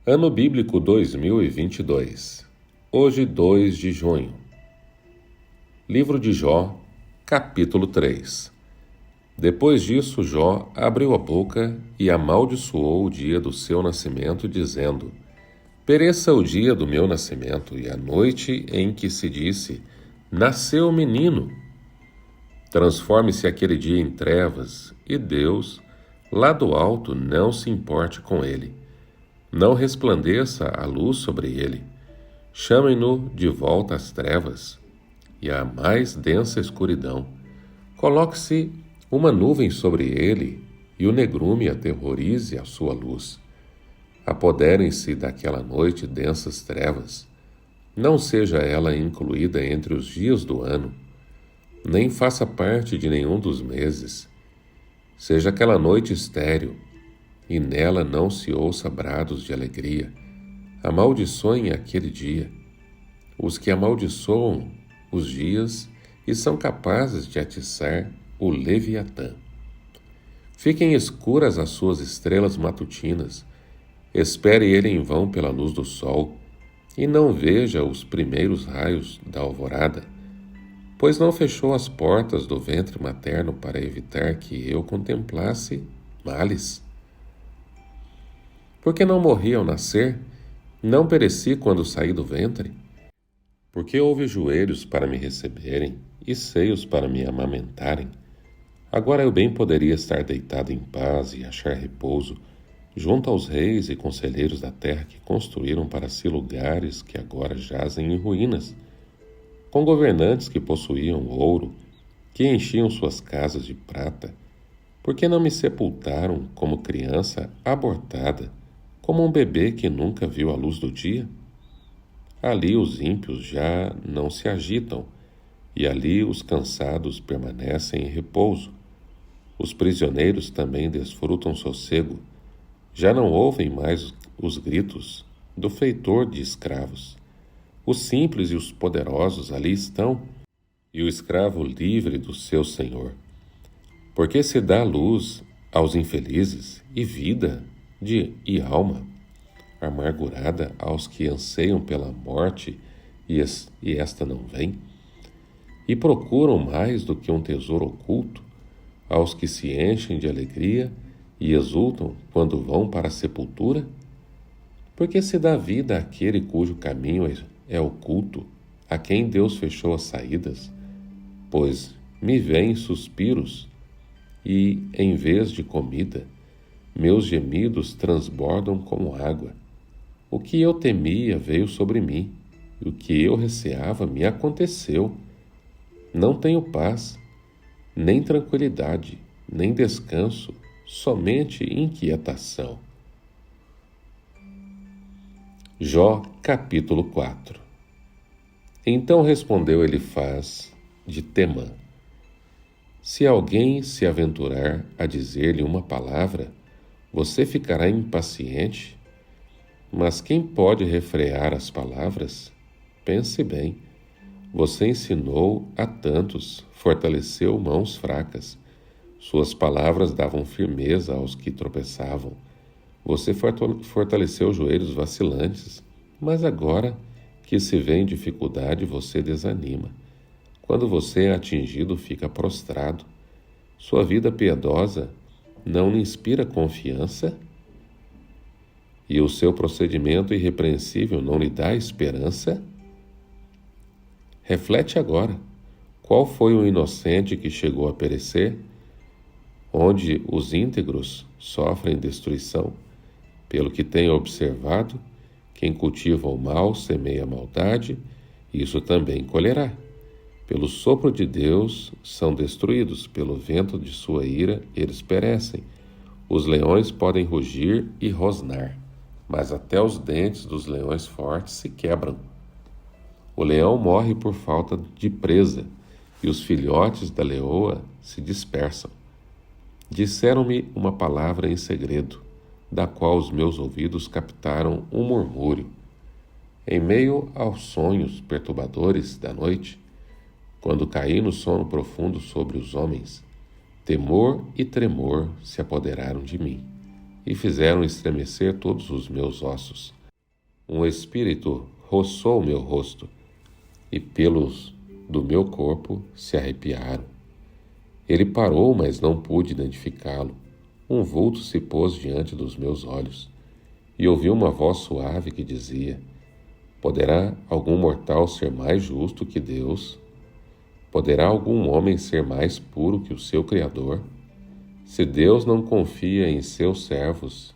Ano Bíblico 2022. Hoje, 2 de junho. Livro de Jó, capítulo 3. Depois disso, Jó abriu a boca e amaldiçoou o dia do seu nascimento, dizendo: Pereça o dia do meu nascimento e a noite em que se disse: Nasceu o menino. Transforme-se aquele dia em trevas, e Deus, lá do alto, não se importe com ele. Não resplandeça a luz sobre ele. Chamem-no de volta às trevas e à mais densa escuridão. Coloque-se uma nuvem sobre ele e o negrume aterrorize a sua luz. Apoderem-se daquela noite densas trevas. Não seja ela incluída entre os dias do ano, nem faça parte de nenhum dos meses. Seja aquela noite estéril, e nela não se ouça brados de alegria. Amaldiçoem aquele dia. Os que amaldiçoam os dias e são capazes de atiçar o Leviatã. Fiquem escuras as suas estrelas matutinas. Espere ele em vão pela luz do sol, e não veja os primeiros raios da alvorada, pois não fechou as portas do ventre materno para evitar que eu contemplasse males. Por que não morri ao nascer? Não pereci quando saí do ventre? Porque houve joelhos para me receberem e seios para me amamentarem. Agora eu bem poderia estar deitado em paz e achar repouso junto aos reis e conselheiros da terra que construíram para si lugares que agora jazem em ruínas, com governantes que possuíam ouro, que enchiam suas casas de prata. Por que não me sepultaram como criança abortada, como um bebê que nunca viu a luz do dia? Ali os ímpios já não se agitam, e ali os cansados permanecem em repouso. Os prisioneiros também desfrutam sossego. Já não ouvem mais os gritos do feitor de escravos. Os simples e os poderosos ali estão, e o escravo livre do seu senhor. Porque se dá luz aos infelizes e vida e alma amargurada aos que anseiam pela morte e esta não vem, e procuram mais do que um tesouro oculto aos que se enchem de alegria e exultam quando vão para a sepultura? Porque se dá vida àquele cujo caminho é oculto, a quem Deus fechou as saídas? Pois me vêm suspiros e, em vez de comida, meus gemidos transbordam como água. O que eu temia veio sobre mim, e o que eu receava me aconteceu. Não tenho paz, nem tranquilidade, nem descanso, somente inquietação. Jó, capítulo 4. Então respondeu Elifaz de Temã: Se alguém se aventurar a dizer-lhe uma palavra, você ficará impaciente? Mas quem pode refrear as palavras? Pense bem. Você ensinou a tantos, fortaleceu mãos fracas. Suas palavras davam firmeza aos que tropeçavam. Você fortaleceu joelhos vacilantes, mas agora que se vê em dificuldade, você desanima. Quando você é atingido, fica prostrado. Sua vida piedosa não lhe inspira confiança? E o seu procedimento irrepreensível não lhe dá esperança? Reflete agora. Qual foi o inocente que chegou a perecer? Onde os íntegros sofrem destruição? Pelo que tenho observado, quem cultiva o mal semeia a maldade, e isso também colherá. Pelo sopro de Deus são destruídos, pelo vento de sua ira eles perecem. Os leões podem rugir e rosnar, mas até os dentes dos leões fortes se quebram. O leão morre por falta de presa, e os filhotes da leoa se dispersam. Disseram-me uma palavra em segredo, da qual os meus ouvidos captaram um murmúrio. Em meio aos sonhos perturbadores da noite, quando caí no sono profundo sobre os homens, temor e tremor se apoderaram de mim, e fizeram estremecer todos os meus ossos. Um espírito roçou meu rosto, e pelos do meu corpo se arrepiaram. Ele parou, mas não pude identificá-lo. Um vulto se pôs diante dos meus olhos, e ouvi uma voz suave que dizia: Poderá algum mortal ser mais justo que Deus? Poderá algum homem ser mais puro que o seu Criador? Se Deus não confia em seus servos,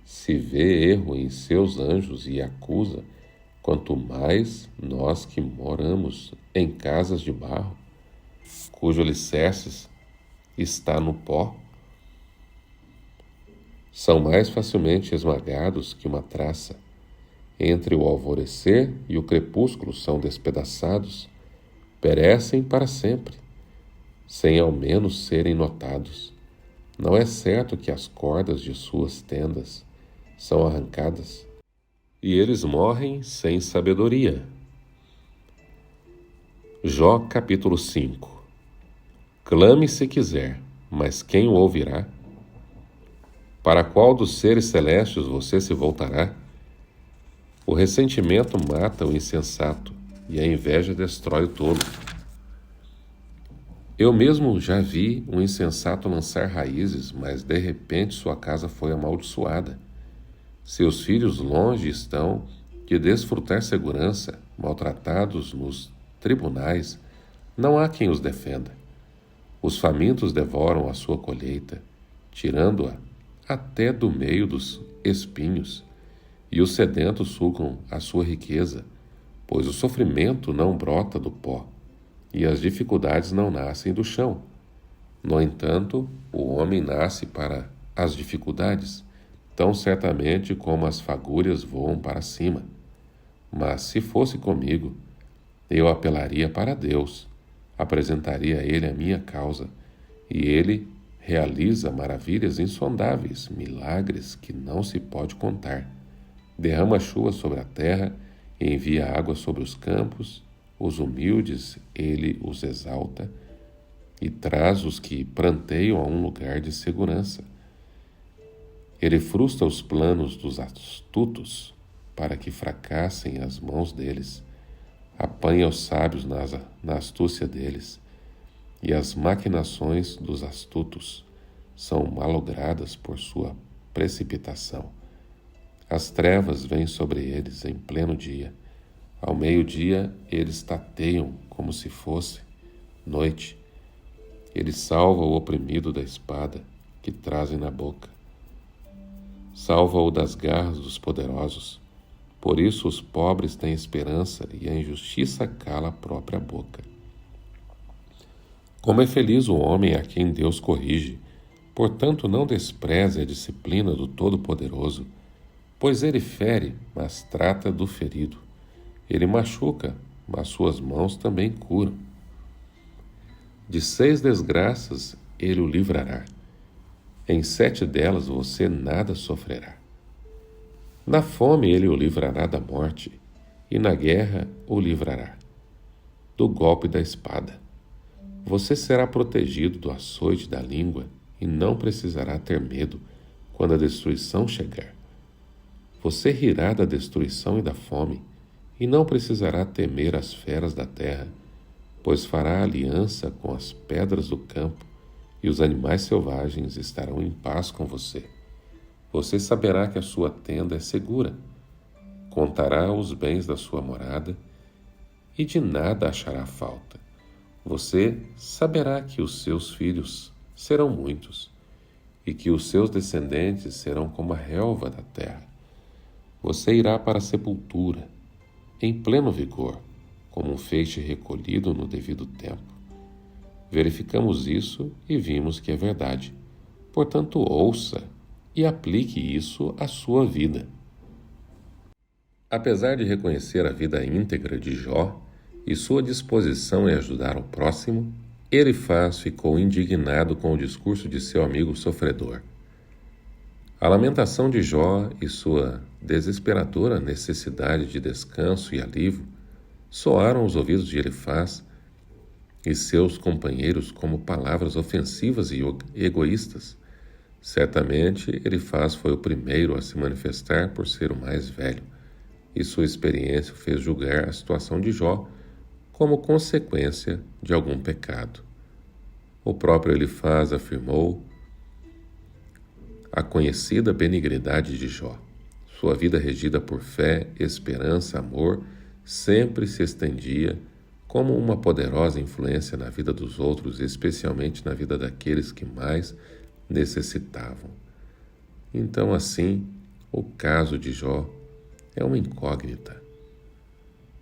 se vê erro em seus anjos e acusa, quanto mais nós que moramos em casas de barro, cujo alicerce está no pó, são mais facilmente esmagados que uma traça. Entre o alvorecer e o crepúsculo são despedaçados, perecem para sempre, sem ao menos serem notados. Não é certo que as cordas de suas tendas são arrancadas, e eles morrem sem sabedoria. Jó capítulo 5. Clame se quiser, mas quem o ouvirá? Para qual dos seres celestes você se voltará? O ressentimento mata o insensato, e a inveja destrói o tolo. Eu mesmo já vi um insensato lançar raízes, mas de repente sua casa foi amaldiçoada. Seus filhos longe estão de desfrutar segurança, maltratados nos tribunais, não há quem os defenda. Os famintos devoram a sua colheita, tirando-a até do meio dos espinhos, e os sedentos sugam a sua riqueza, pois o sofrimento não brota do pó, e as dificuldades não nascem do chão. No entanto, o homem nasce para as dificuldades, tão certamente como as fagulhas voam para cima. Mas se fosse comigo, eu apelaria para Deus, apresentaria a Ele a minha causa, e Ele realiza maravilhas insondáveis, milagres que não se pode contar. Derrama chuva sobre a terra e envia água sobre os campos. Os humildes Ele os exalta e traz os que pranteiam a um lugar de segurança. Ele frustra os planos dos astutos para que fracassem as mãos deles. Apanha os sábios na astúcia deles, e as maquinações dos astutos são malogradas por sua precipitação. As trevas vêm sobre eles em pleno dia. Ao meio-dia eles tateiam como se fosse noite. Ele salva o oprimido da espada que trazem na boca. Salva-o das garras dos poderosos. Por isso os pobres têm esperança e a injustiça cala a própria boca. Como é feliz o homem a quem Deus corrige, portanto não despreze a disciplina do Todo-Poderoso, pois ele fere, mas trata do ferido. Ele machuca, mas suas mãos também curam. De 6 desgraças ele o livrará. Em 7 delas você nada sofrerá. Na fome ele o livrará da morte, e na guerra o livrará do golpe da espada. Você será protegido do açoite da língua e não precisará ter medo quando a destruição chegar. Você rirá da destruição e da fome, e não precisará temer as feras da terra, pois fará aliança com as pedras do campo, e os animais selvagens estarão em paz com você. Você saberá que a sua tenda é segura, contará os bens da sua morada, e de nada achará falta. Você saberá que os seus filhos serão muitos, e que os seus descendentes serão como a relva da terra. Você irá para a sepultura, em pleno vigor, como um feixe recolhido no devido tempo. Verificamos isso e vimos que é verdade. Portanto, ouça e aplique isso à sua vida. Apesar de reconhecer a vida íntegra de Jó e sua disposição em ajudar o próximo, Elifaz ficou indignado com o discurso de seu amigo sofredor. A lamentação de Jó e sua desesperadora necessidade de descanso e alívio soaram aos ouvidos de Elifaz e seus companheiros como palavras ofensivas e egoístas. Certamente, Elifaz foi o primeiro a se manifestar por ser o mais velho, e sua experiência o fez julgar a situação de Jó como consequência de algum pecado. O próprio Elifaz afirmou a conhecida benignidade de Jó. Sua vida regida por fé, esperança, amor, sempre se estendia como uma poderosa influência na vida dos outros, especialmente na vida daqueles que mais necessitavam. Então, assim, o caso de Jó é uma incógnita.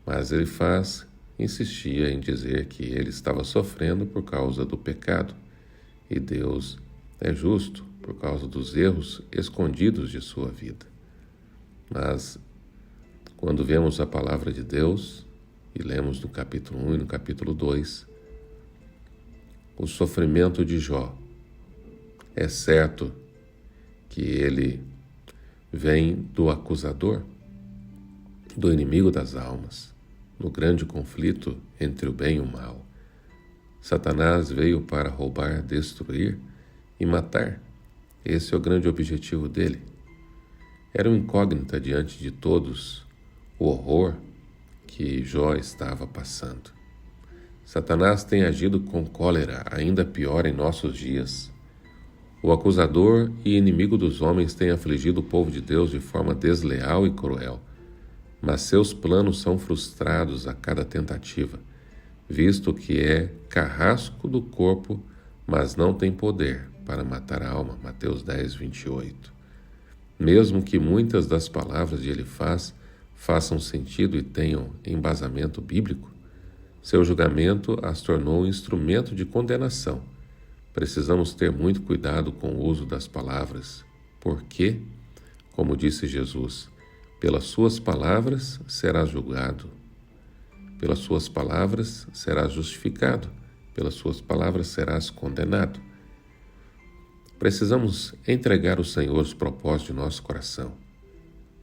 Mas Elifaz insistia em dizer que ele estava sofrendo por causa do pecado, e Deus é justo por causa dos erros escondidos de sua vida. Mas, quando vemos a palavra de Deus, e lemos no capítulo 1 e no capítulo 2, o sofrimento de Jó, é certo que ele vem do acusador, do inimigo das almas, no grande conflito entre o bem e o mal. Satanás veio para roubar, destruir e matar. Esse é o grande objetivo dele. Era uma incógnita diante de todos o horror que Jó estava passando. Satanás tem agido com cólera, ainda pior em nossos dias. O acusador e inimigo dos homens tem afligido o povo de Deus de forma desleal e cruel, mas seus planos são frustrados a cada tentativa, visto que é carrasco do corpo, mas não tem poder para matar a alma. Mateus 10, 28. Mesmo que muitas das palavras de Elifaz façam sentido e tenham embasamento bíblico, seu julgamento as tornou um instrumento de condenação. Precisamos ter muito cuidado com o uso das palavras, porque, como disse Jesus, pelas suas palavras serás julgado, pelas suas palavras serás justificado, pelas suas palavras serás condenado. Precisamos entregar ao Senhor os propósitos de nosso coração.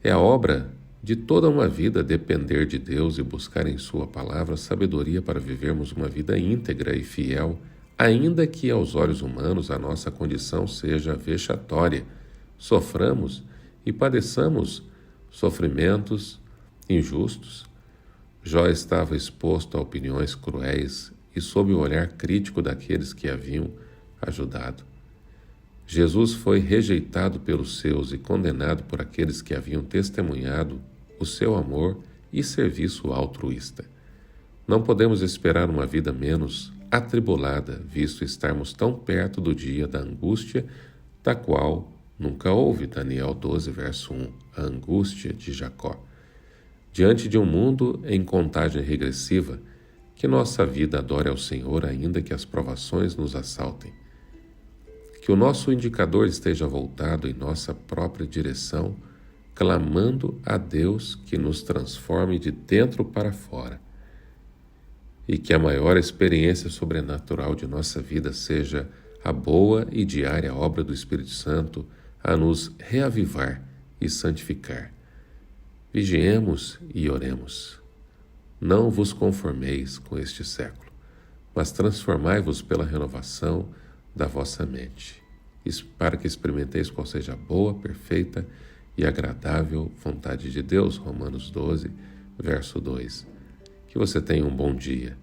É a obra de toda uma vida depender de Deus e buscar em sua palavra sabedoria para vivermos uma vida íntegra e fiel, ainda que aos olhos humanos a nossa condição seja vexatória, soframos e padeçamos sofrimentos injustos. Jó estava exposto a opiniões cruéis e sob o olhar crítico daqueles que haviam ajudado. Jesus foi rejeitado pelos seus e condenado por aqueles que haviam testemunhado o seu amor e serviço altruísta. Não podemos esperar uma vida menos atribulada, visto estarmos tão perto do dia da angústia, da qual nunca houve. Daniel 12, verso 1, a angústia de Jacó. Diante de um mundo em contagem regressiva, que nossa vida adore ao Senhor, ainda que as provações nos assaltem. Que o nosso indicador esteja voltado em nossa própria direção, clamando a Deus que nos transforme de dentro para fora. E que a maior experiência sobrenatural de nossa vida seja a boa e diária obra do Espírito Santo a nos reavivar e santificar. Vigiemos e oremos. Não vos conformeis com este século, mas transformai-vos pela renovação da vossa mente, para que experimenteis qual seja a boa, perfeita e agradável vontade de Deus. Romanos 12, verso 2. Que você tenha um bom dia,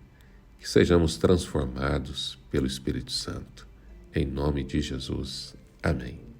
que sejamos transformados pelo Espírito Santo. Em nome de Jesus. Amém.